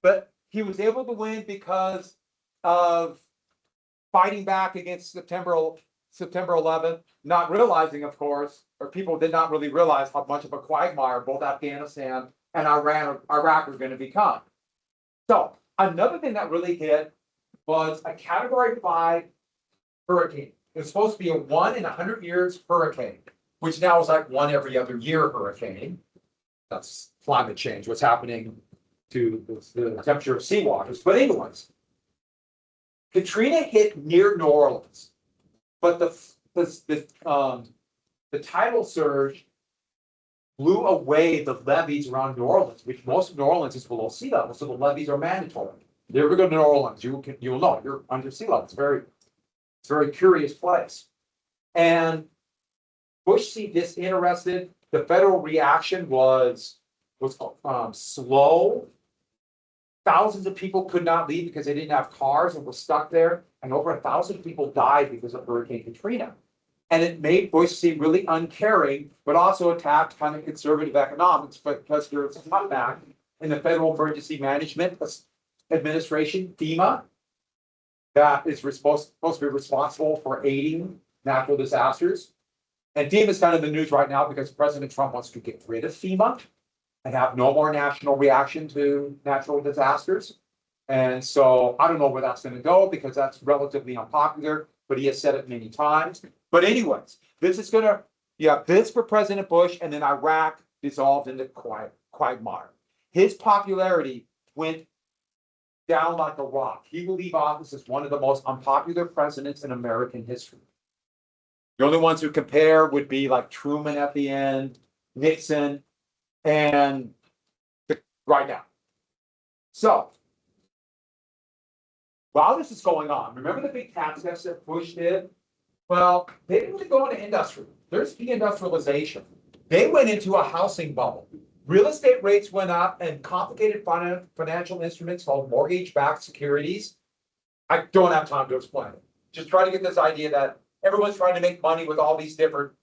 but he was able to win because of fighting back against September 11th, not realizing, of course, or people did not really realize how much of a quagmire both Afghanistan and Iraq are going to become. So another thing that really hit was a Category 5 hurricane. It was supposed to be a 1 in 100 years hurricane, which now is like 1 every other year hurricane. That's climate change, what's happening to the temperature of seawaters. But anyways, Katrina hit near New Orleans, but the tidal surge blew away the levees around New Orleans, which most of New Orleans is below sea level, so the levees are mandatory. If you ever go to New Orleans, you'll know you're under sea level. It's a very curious place. And Bush seemed disinterested. The federal reaction was slow. Thousands of people could not leave because they didn't have cars and were stuck there. And over 1,000 people died because of Hurricane Katrina. And it made Bush seem really uncaring, but also attacked kind of conservative economics because there was a cutback in the Federal Emergency Management Administration, FEMA, that is supposed to be responsible for aiding natural disasters. And FEMA is kind of in the news right now because President Trump wants to get rid of FEMA and have no more national reaction to natural disasters. And so I don't know where that's going to go because that's relatively unpopular, but he has said it many times. But anyways, this is going to, this for President Bush, and then Iraq dissolved into quagmire. His popularity went down like a rock. He will leave office as one of the most unpopular presidents in American history. The only ones who compare would be like Truman at the end, Nixon, and right now. So while this is going on, remember the big tax cuts that Bush did? Well, they didn't really go into industry. There's deindustrialization. They went into a housing bubble. Real estate rates went up and complicated financial instruments called mortgage-backed securities. I don't have time to explain it. Just try to get this idea that everyone's trying to make money with all these different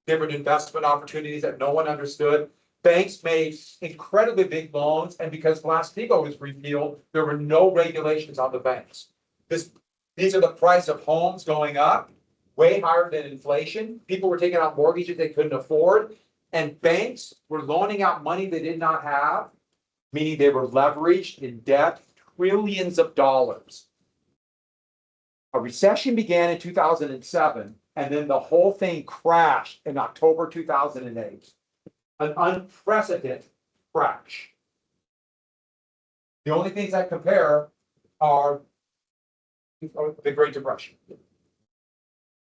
investment opportunities that no one understood. Banks made incredibly big loans, and because Glass-Steagall was repealed, there were no regulations on the banks. These are the price of homes going up, way higher than inflation. People were taking out mortgages they couldn't afford, and banks were loaning out money they did not have, meaning they were leveraged in debt, trillions of dollars. A recession began in 2007, and then the whole thing crashed in October 2008. An unprecedented crash. The only things that compare are the Great Depression.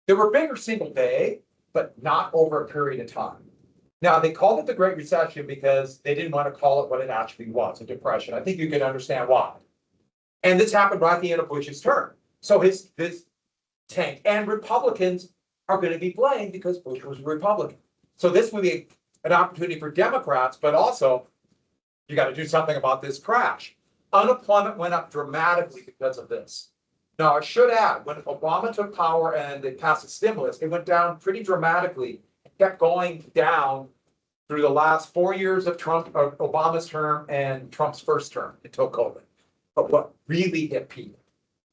There were bigger single day, but not over a period of time. Now, they called it the Great Recession because they didn't want to call it what it actually was, a depression. I think you can understand why. And this happened right at the end of Bush's term. So this tanked. And Republicans are going to be blamed because Bush was a Republican. So this would be an opportunity for Democrats, but also you got to do something about this crash. Unemployment went up dramatically because of this. Now, I should add, when Obama took power and they passed a stimulus, it went down pretty dramatically. It kept going down through the last 4 years of Obama's term and Trump's first term until COVID. But what really hit people,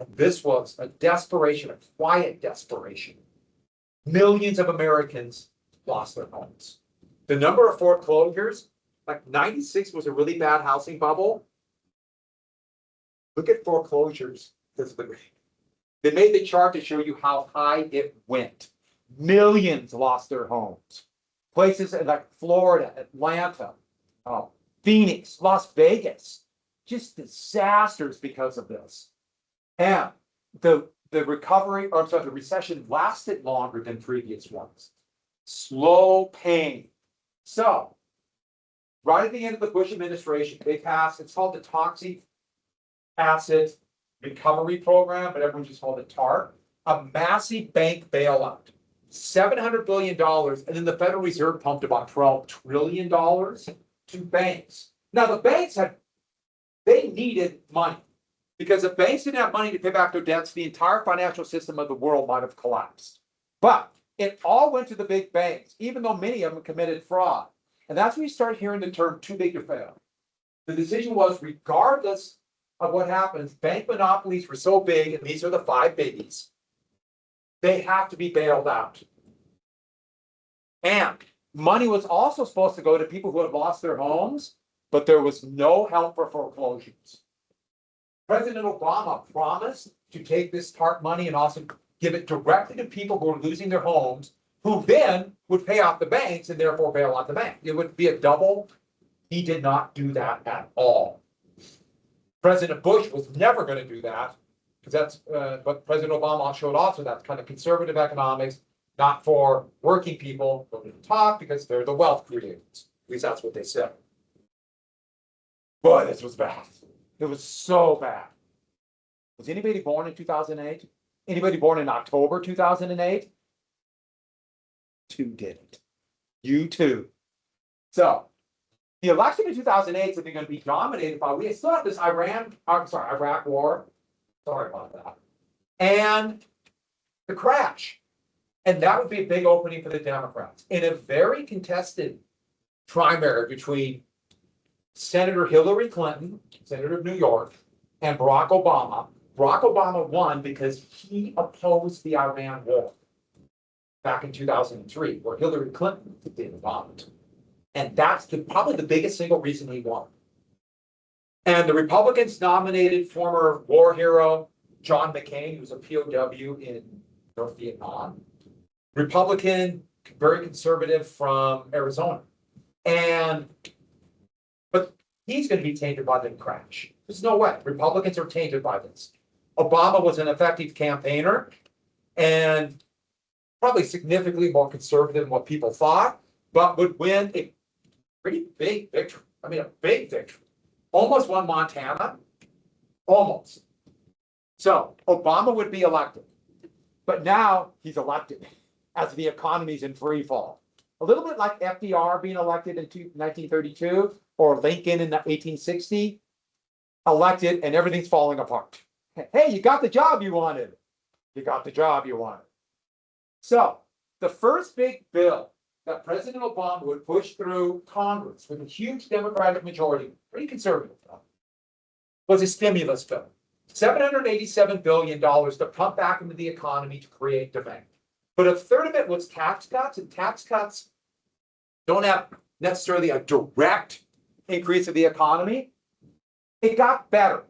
and this was a desperation, a quiet desperation. Millions of Americans lost their homes. The number of foreclosures, like 96 was a really bad housing bubble. Look at foreclosures. They made the chart to show you how high it went. Millions lost their homes. Places like Florida, Atlanta, Phoenix, Las Vegas, just disasters because of this. And the recession lasted longer than previous ones. Slow pain. So, right at the end of the Bush administration, they passed, it's called the Toxic Asset Recovery Program, but everyone just called it TARP, a massive bank bailout, $700 billion, and then the Federal Reserve pumped about $12 trillion to banks. Now, the banks they needed money, because if banks didn't have money to pay back their debts, the entire financial system of the world might have collapsed. But it all went to the big banks, even though many of them committed fraud. And that's when you start hearing the term too big to fail. the decision was regardless of what happens, bank monopolies were so big, and these are the 5 biggies, they have to be bailed out. And money was also supposed to go to people who had lost their homes, but there was no help for foreclosures. President Obama promised to take this TARP money and also give it directly to people who are losing their homes, who then would pay off the banks and therefore bail out the bank. It would be a double. He did not do that at all. President Bush was never going to do that, because that's what President Obama showed also. That's kind of conservative economics, not for working people, go to the top because they're the wealth creators. At least that's what they said. Boy, this was bad. It was so bad. Was anybody born in 2008? Anybody born in October 2008? Two didn't. You too. So the election in 2008 is going to be dominated by, we still have this Iraq war. Sorry about that. And the crash. And that would be a big opening for the Democrats in a very contested primary between Senator Hillary Clinton, Senator of New York, and Barack Obama. Barack Obama won because he opposed the Iran war back in 2003, where Hillary Clinton didn't want. And that's probably the biggest single reason he won. And the Republicans nominated former war hero John McCain, who was a POW in North Vietnam. Republican, very conservative from Arizona. But he's going to be tainted by the crash. There's no way. Republicans are tainted by this. Obama was an effective campaigner and probably significantly more conservative than what people thought, but would win a pretty big victory. I mean, a big victory. Almost won Montana. Almost. So Obama would be elected. But now he's elected as the economy's in free fall. A little bit like FDR being elected in 1932 or Lincoln in 1860, elected and everything's falling apart. Hey, you got the job you wanted. You got the job you wanted. So the first big bill that President Obama would push through Congress with a huge Democratic majority, pretty conservative, was a stimulus bill. $787 billion to pump back into the economy to create demand. But a third of it was tax cuts, and tax cuts don't have necessarily a direct increase of the economy. It got better.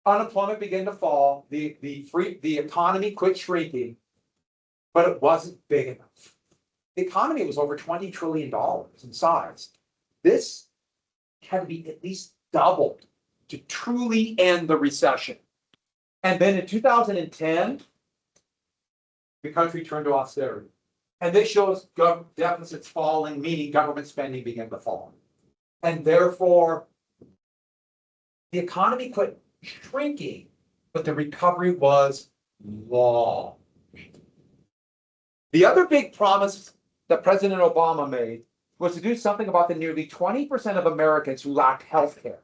Unemployment began to fall. The economy quit shrinking, but it wasn't big enough. The economy was over $20 trillion in size. This had to be at least doubled to truly end the recession. And then in 2010, the country turned to austerity. And this shows deficits falling, meaning government spending began to fall. And therefore, the economy quit shrinking, but the recovery was long. The other big promise that President Obama made was to do something about the nearly 20% of Americans who lacked health care.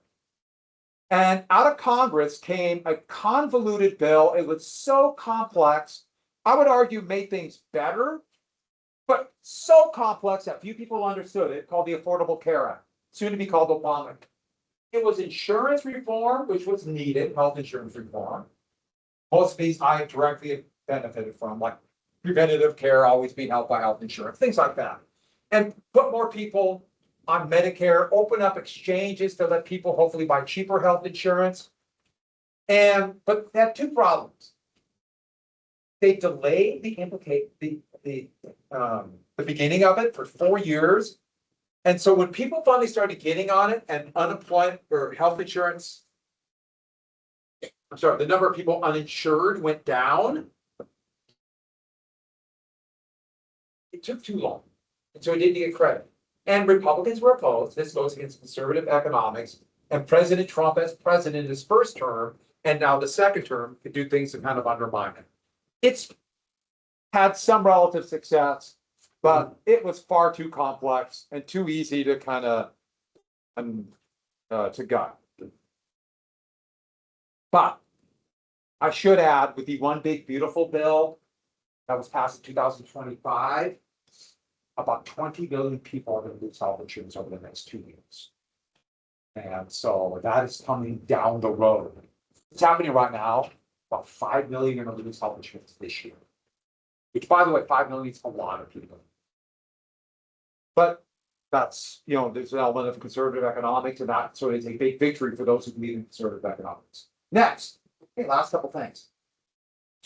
And out of Congress came a convoluted bill. It was so complex, I would argue made things better, but so complex that few people understood it, called the Affordable Care Act, soon to be called Obama. It was insurance reform, which was needed, health insurance reform. Most of these I directly benefited from, like preventative care, always being helped by health insurance, things like that. And put more people on Medicare, open up exchanges to let people hopefully buy cheaper health insurance. But they had two problems. They delayed the beginning of it for 4 years. And so when people finally started getting on it and unemployment or health insurance, the number of people uninsured went down, it took too long. And so it didn't get credit. And Republicans were opposed. This goes against conservative economics. And President Trump, as president, his first term, and now the second term, could do things to kind of undermine it. It's had some relative success, but it was far too complex and too easy to kind of to gut. But I should add, with the one big beautiful bill that was passed in 2025, about 20 million people are going to lose health insurance over the next 2 years. And so that is coming down the road. It's happening right now. About 5 million are going to lose health insurance this year. Which, by the way, 5 million is a lot of people. But that's, there's an element of conservative economics, and that so it's a big victory for those who believe in conservative economics. Next, okay, last couple things.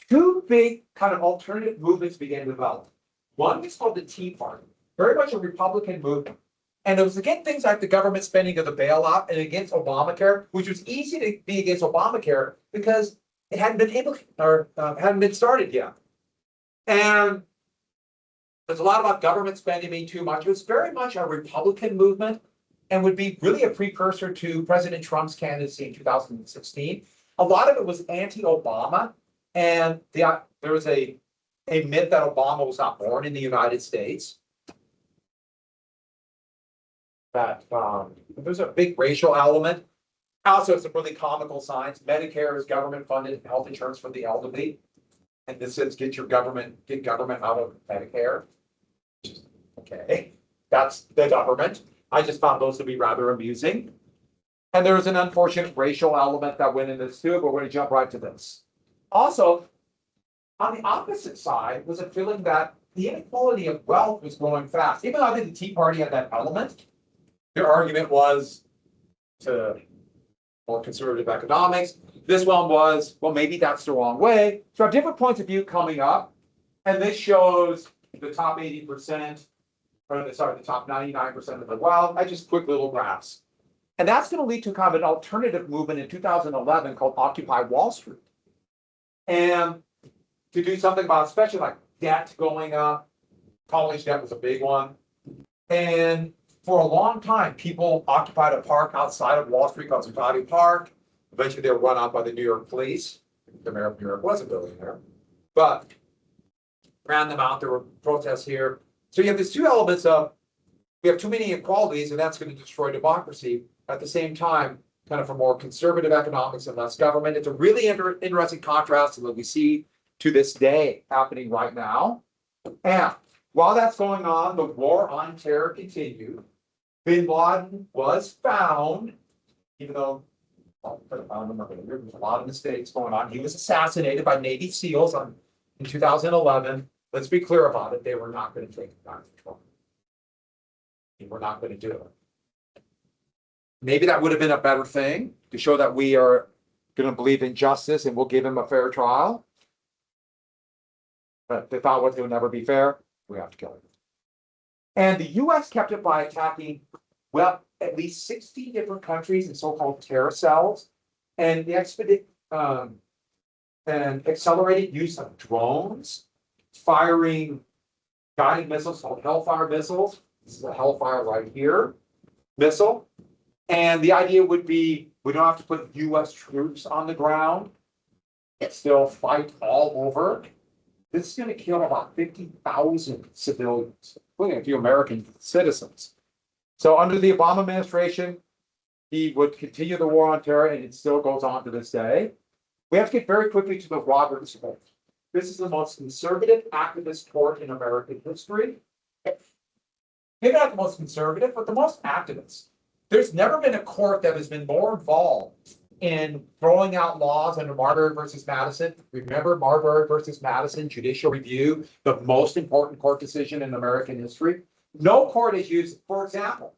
Two big kind of alternative movements began to develop. One was called the Tea Party, very much a Republican movement. And it was against things like the government spending of the bailout and against Obamacare, which was easy to be against Obamacare because it hadn't been able to, or hadn't been started yet. And there's a lot about government spending being too much. It was very much a Republican movement and would be really a precursor to President Trump's candidacy in 2016. A lot of it was anti-Obama, and there was a myth that Obama was not born in the United States. That there's a big racial element. Also, some really comical signs. Medicare is government-funded health insurance for the elderly. And this says get government out of Medicare. Okay, that's the government. I just found those to be rather amusing. And there was an unfortunate racial element that went in this too, but we're going to jump right to this. Also, on the opposite side was a feeling that the inequality of wealth was growing fast. Even though I think the Tea Party had that element, their argument was to more conservative economics. This one was, well, maybe that's the wrong way. So I have different points of view coming up. And this shows the top 80%, or sorry, the top 99% of the wealth. I just quick little graphs. And that's going to lead to kind of an alternative movement in 2011 called Occupy Wall Street. And to do something about, especially like debt going up, college debt was a big one. And for a long time, people occupied a park outside of Wall Street called Zuccotti Park. Eventually, they were run out by the New York police. The mayor of New York was a billionaire, but ran them out. There were protests here. So you have these two elements of we have too many inequalities, and that's going to destroy democracy. At the same time, kind of for more conservative economics and less government. It's a really interesting contrast that we see to this day happening right now. And while that's going on, the war on terror continued. Bin Laden was found, even though there's a lot of mistakes going on. He was assassinated by Navy SEALs in 2011. Let's be clear about it. They were not going to take him back to Trump. They were not going to do it. Maybe that would have been a better thing to show that we are going to believe in justice and we'll give him a fair trial. But the thought was it would never be fair. We have to kill him. And the US kept it by attacking, well, at least 60 different countries in so-called terror cells. And the accelerated use of drones, firing guided missiles called Hellfire missiles. This is a Hellfire right here, missile. And the idea would be we don't have to put US troops on the ground. Still fight all over. This is going to kill about 50,000 civilians, including a few American citizens. So under the Obama administration, he would continue the war on terror, and it still goes on to this day. We have to get very quickly to the Roberts Court. This is the most conservative activist court in American history. Maybe not the most conservative, but the most activist. There's never been a court that has been more involved in throwing out laws under Marbury versus Madison. Remember Marbury versus Madison, judicial review, the most important court decision in American history. No court has used, for example,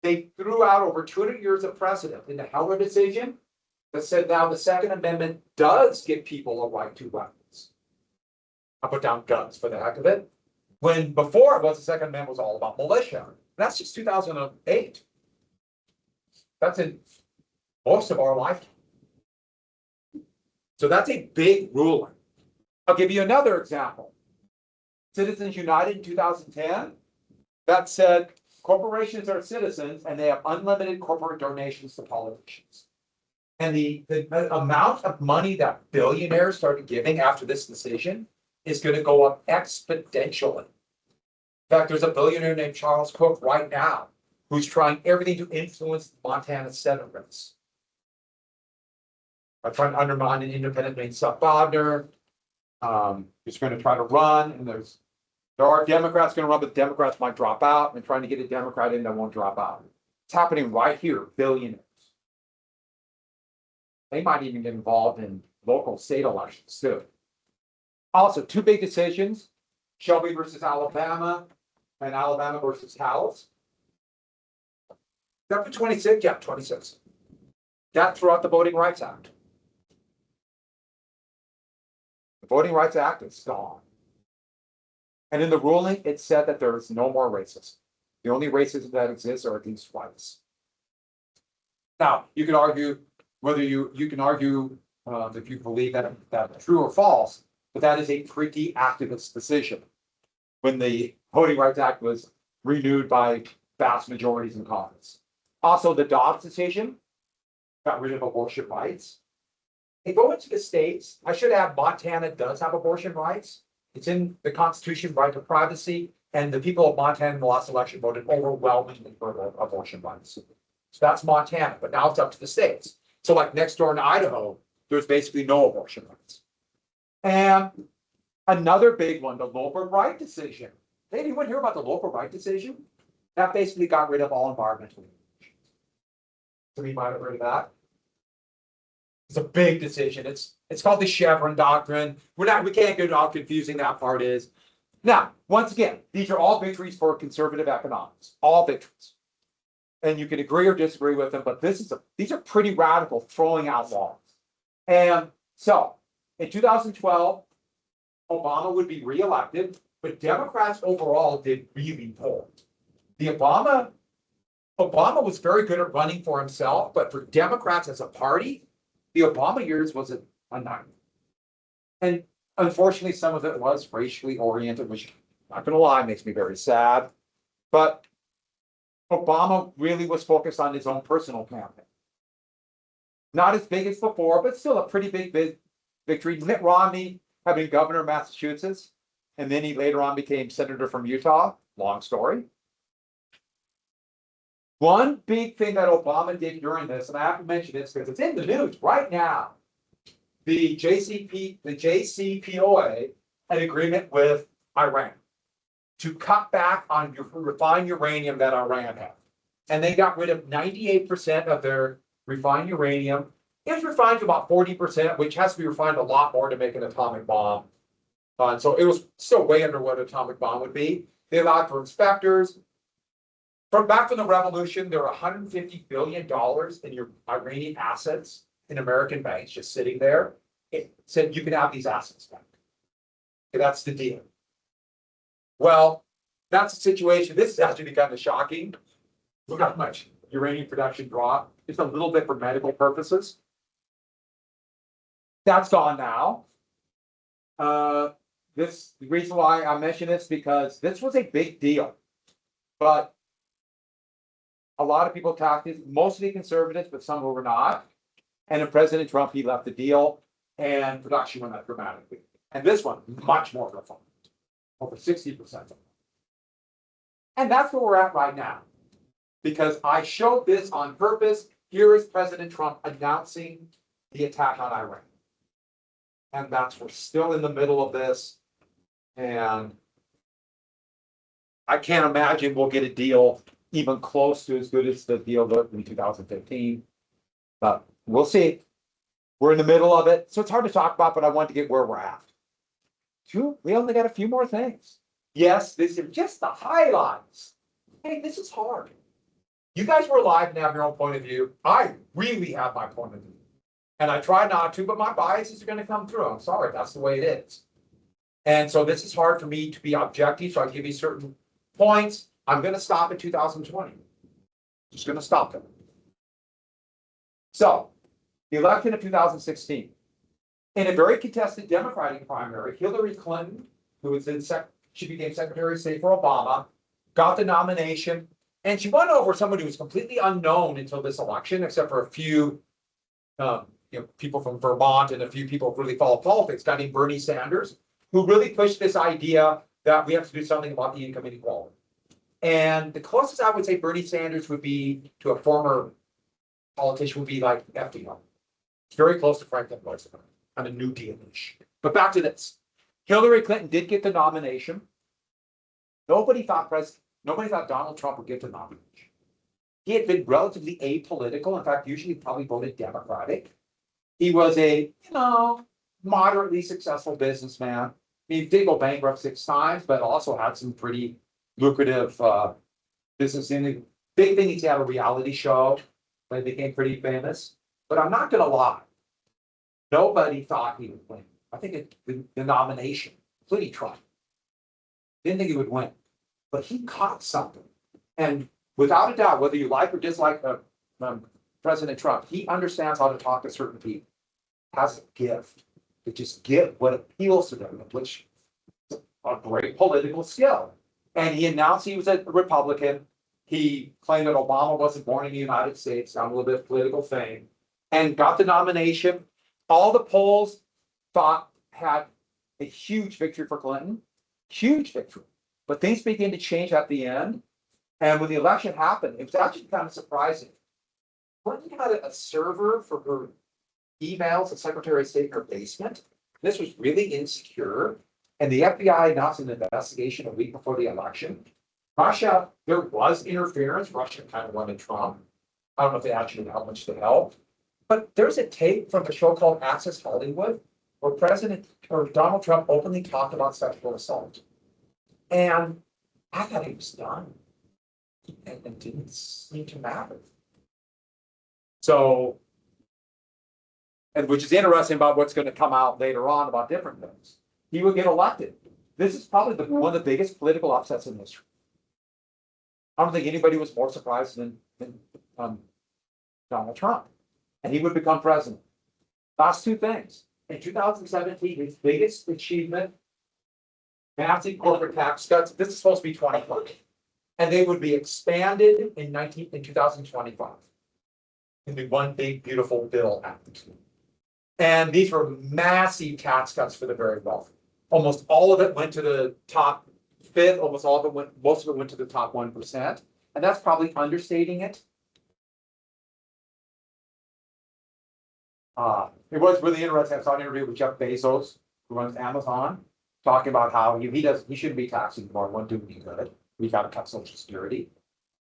they threw out over 200 years of precedent in the Heller decision that said now the Second Amendment does give people a right to weapons. I put down guns for the heck of it. When before it was the Second Amendment was all about militia. That's just 2008. That's in most of our lifetime. So that's a big ruling. I'll give you another example. Citizens United in 2010, that said corporations are citizens and they have unlimited corporate donations to politicians. And the amount of money that billionaires started giving after this decision is going to go up exponentially. In fact, there's a billionaire named Charles Cook right now who's trying everything to influence the Montana Senate race. By trying to undermine an independent named Seth Bodner. He's going to try to run, and there are Democrats going to run, but Democrats might drop out, and trying to get a Democrat in that won't drop out. It's happening right here, billionaires. They might even get involved in local state elections too. Also, two big decisions, Shelby versus Alabama and Alabama versus Calais. That for 26? Yeah, 26. That threw out the Voting Rights Act. The Voting Rights Act is gone. And in the ruling, it said that there is no more racism. The only racism that exists are against whites. Now, you can argue whether you can argue if you believe that that's true or false, but that is a pretty activist decision when the Voting Rights Act was renewed by vast majorities in Congress. Also, the Dobbs decision got rid of abortion rights. They go into the states. I should add, Montana does have abortion rights. It's in the Constitution, right to privacy, and the people of Montana in the last election voted overwhelmingly for abortion rights. So that's Montana, but now it's up to the states. So like next door in Idaho, there's basically no abortion rights. And another big one, the Loper Wright decision. Did anyone hear about the Loper Wright decision? That basically got rid of all environmental regulations. So you might have heard of that. It's a big decision. It's called the Chevron doctrine. We can't get into how confusing that part is. Now, once again, these are all victories for conservative economics, all victories. And you can agree or disagree with them, but these are pretty radical, throwing out laws. And so in 2012, Obama would be reelected, but Democrats overall did really poor. Obama was very good at running for himself, but for Democrats as a party, the Obama years was a nightmare. And unfortunately, some of it was racially oriented, which, not going to lie, makes me very sad. But Obama really was focused on his own personal campaign. Not as big as before, but still a pretty big victory. Mitt Romney had been governor of Massachusetts, and then he later on became senator from Utah. Long story. One big thing that Obama did during this, and I have to mention this because it's in the news right now, the JCPOA, an agreement with Iran to cut back on refined uranium that Iran had. And they got rid of 98% of their refined uranium. It was refined to about 40%, which has to be refined a lot more to make an atomic bomb. So it was still way under what an atomic bomb would be. They allowed for inspectors. Back from the revolution, there were $150 billion in your Iranian assets in American banks just sitting there. It said you can have these assets back. Okay, that's the deal. Well, that's the situation. This is actually kind of shocking. Look how much uranium production dropped. It's a little bit for medical purposes. That's gone now. The reason why I mention this because this was a big deal, but a lot of people attacked it, mostly conservatives, but some who were not. And then President Trump, he left the deal and production went up dramatically. And this one, much more refined, over 60%. And that's where we're at right now. Because I showed this on purpose. Here is President Trump announcing the attack on Iran. And we're still in the middle of this. And I can't imagine we'll get a deal even close to as good as the deal in 2015. But we'll see. We're in the middle of it. So it's hard to talk about, but I want to get where we're at. We only got a few more things. Yes, these are just the highlights. Hey, this is hard. You guys were alive and have your own point of view. I really have my point of view. And I try not to, but my biases are going to come through. I'm sorry, that's the way it is. And so this is hard for me to be objective, so I give you certain points. I'm going to stop in 2020. Just going to stop them. So, the election of 2016. In a very contested Democratic primary, Hillary Clinton, who was she became Secretary of State for Obama, got the nomination, and she won over somebody who was completely unknown until this election, except for a few people from Vermont and a few people who really follow politics, a guy named Bernie Sanders, who really pushed this idea that we have to do something about the income inequality. And the closest I would say Bernie Sanders would be to a former politician would be like FDR. It's very close to Franklin Roosevelt, kind of New Deal-ish. But back to this. Hillary Clinton did get the nomination. Nobody thought Donald Trump would get the nomination. He had been relatively apolitical. In fact, usually probably voted Democratic. He was a, moderately successful businessman. He did go bankrupt 6 times, but also had some pretty lucrative business in the big thing. He's had a reality show when he became pretty famous. But I'm not going to lie. Nobody thought he would win. I think the nomination, including Trump, didn't think he would win. But he caught something. And without a doubt, whether you like or dislike President Trump, he understands how to talk to certain people. Has a gift to just give what appeals to them, which is a great political skill. And he announced he was a Republican. He claimed that Obama wasn't born in the United States, got a little bit of political fame, and got the nomination. All the polls thought had a huge victory for Clinton, huge victory. But things began to change at the end. And when the election happened, it was actually kind of surprising. Clinton had a server for her emails, the Secretary of State in her basement. This was really insecure. And the FBI announced an investigation a week before the election. Russia, there was interference. Russia kind of wanted Trump. I don't know if they actually knew how much to help. But there's a tape from a show called Access Hollywood where Donald Trump openly talked about sexual assault. And I thought he was done. And it didn't seem to matter. So, and which is interesting about what's going to come out later on about different things. He would get elected. This is probably one of the biggest political upsets in history. I don't think anybody was more surprised than Donald Trump. And he would become president. Last two things. In 2017, his biggest achievement, massive corporate tax cuts. This is supposed to be 2020. And they would be expanded in 2025. In the one big, beautiful bill act. And these were massive tax cuts for the very wealthy. Almost all of it went to the top fifth, most of it went to the top 1%. And that's probably understating it. It was really interesting. I saw an interview with Jeff Bezos, who runs Amazon, talking about how he shouldn't be taxing more, won't do any good. We got to cut Social Security.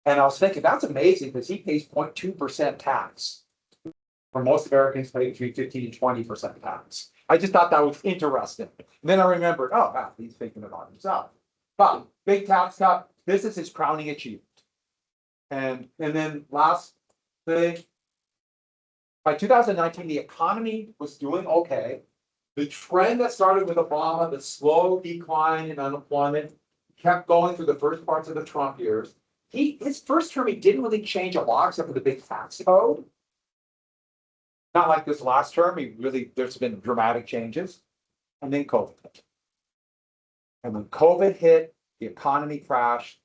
And I was thinking, that's amazing because he pays 0.2% tax. For most Americans pay between 15 and 20% tax. I just thought that was interesting. And then I remembered, oh, wow, he's thinking about himself. But big tax cut, this is his crowning achievement. And then last thing, by 2019, the economy was doing okay. The trend that started with Obama, the slow decline in unemployment, kept going through the first parts of the Trump years. His first term, he didn't really change a lot except for the big tax code. Not like this last term, there's been dramatic changes. And then COVID hit. And when COVID hit, the economy crashed,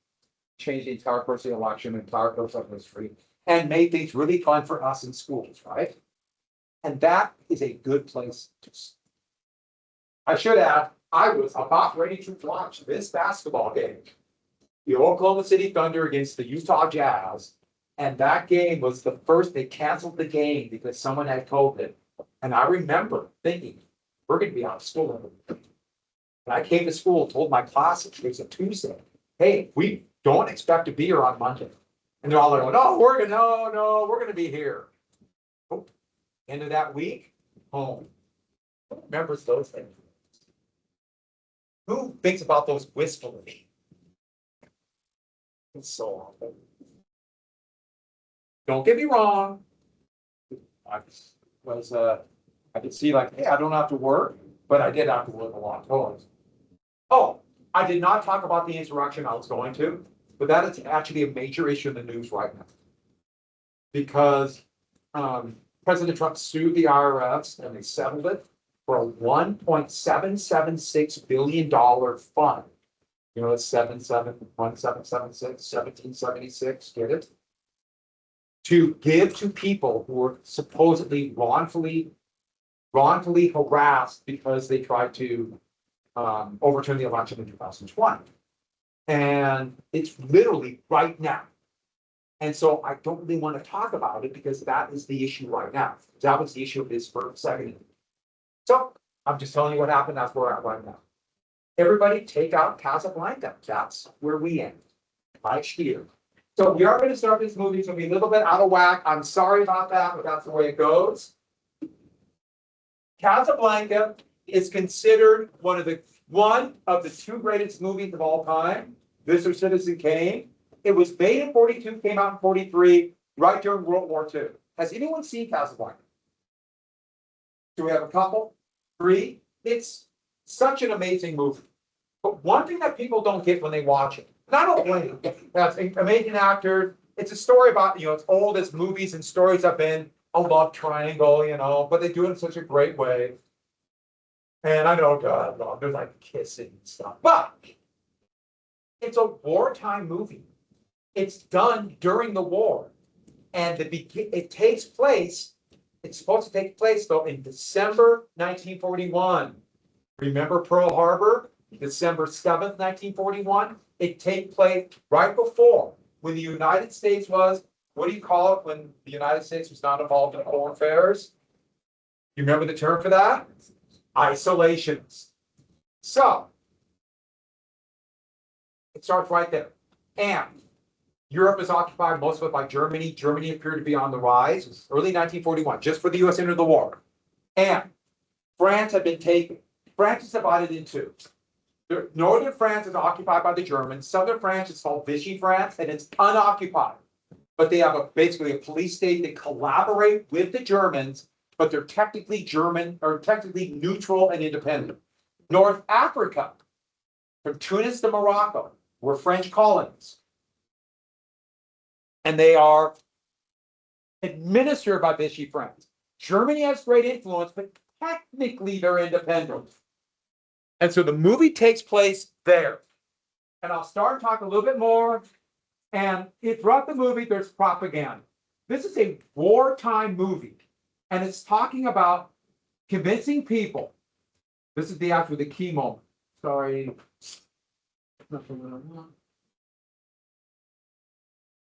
changed the entire course of the election, the entire course of history, and made things really fun for us in schools, right? And that is a good place to start. I should add, I was about ready to watch this basketball game. The Oklahoma City Thunder against the Utah Jazz. And that game was the first, they canceled the game because someone had COVID. And I remember thinking, we're going to be out of school. And I came to school and told my classes, it was a Tuesday, hey, we don't expect to be here on Monday. And they're all like, no, we're going to be here. Oh, end of that week, home. Who remembers those things? Who thinks about those wistfully? It's so awful. Don't get me wrong. I could see like, hey, I don't have to work, but I did have to work a lot. Oh, I did not talk about the insurrection I was going to, but that is actually a major issue in the news right now. Because President Trump sued the IRS and they settled it for a $1.776 billion fund. You know, it's 1776, get it? To give to people who were supposedly wrongfully harassed because they tried to overturn the election in 2020. And it's literally right now. And so I don't really want to talk about it because that is the issue right now. That was the issue of his first second. So I'm just telling you what happened. That's where we're at right now. Everybody take out Casablanca. That's where we end. Last year. So we are gonna start this movie, it's gonna be a little bit out of whack. I'm sorry about that, but that's the way it goes. Casablanca is considered one of the two greatest movies of all time. This or Citizen Kane. It was made in 42, came out in 43, right during World War II. Has anyone seen Casablanca? Do we have a couple? 3? It's such an amazing movie. But one thing that people don't get when they watch it, and I don't blame them, that's amazing actors. It's a story about, it's old as movies and stories have been, a love triangle, but they do it in such a great way. And I know, God, there's like kissing and stuff, but it's a wartime movie. It's done during the war. And it takes place, it's supposed to take place though in December 1941. Remember Pearl Harbor? December 7th, 1941. It takes place right before when the United States was, what do you call it when the United States was not involved in foreign affairs? You remember the term for that? Isolationist. So, it starts right there. And Europe is occupied, most of it by Germany. Germany appeared to be on the rise. It was early 1941, just for the US entered the war. And France had been taken. France is divided in two. Northern France is occupied by the Germans. Southern France is called Vichy France, and it's unoccupied. But they have basically a police state that collaborate with the Germans, but they're technically German or technically neutral and independent. North Africa, from Tunis to Morocco, were French colonies. And they are administered by Vichy France. Germany has great influence, but technically they're independent. And so the movie takes place there. And I'll start to talk a little bit more. And throughout the movie, there's propaganda. This is a wartime movie. And it's talking about convincing people. This is the key moment. Sorry.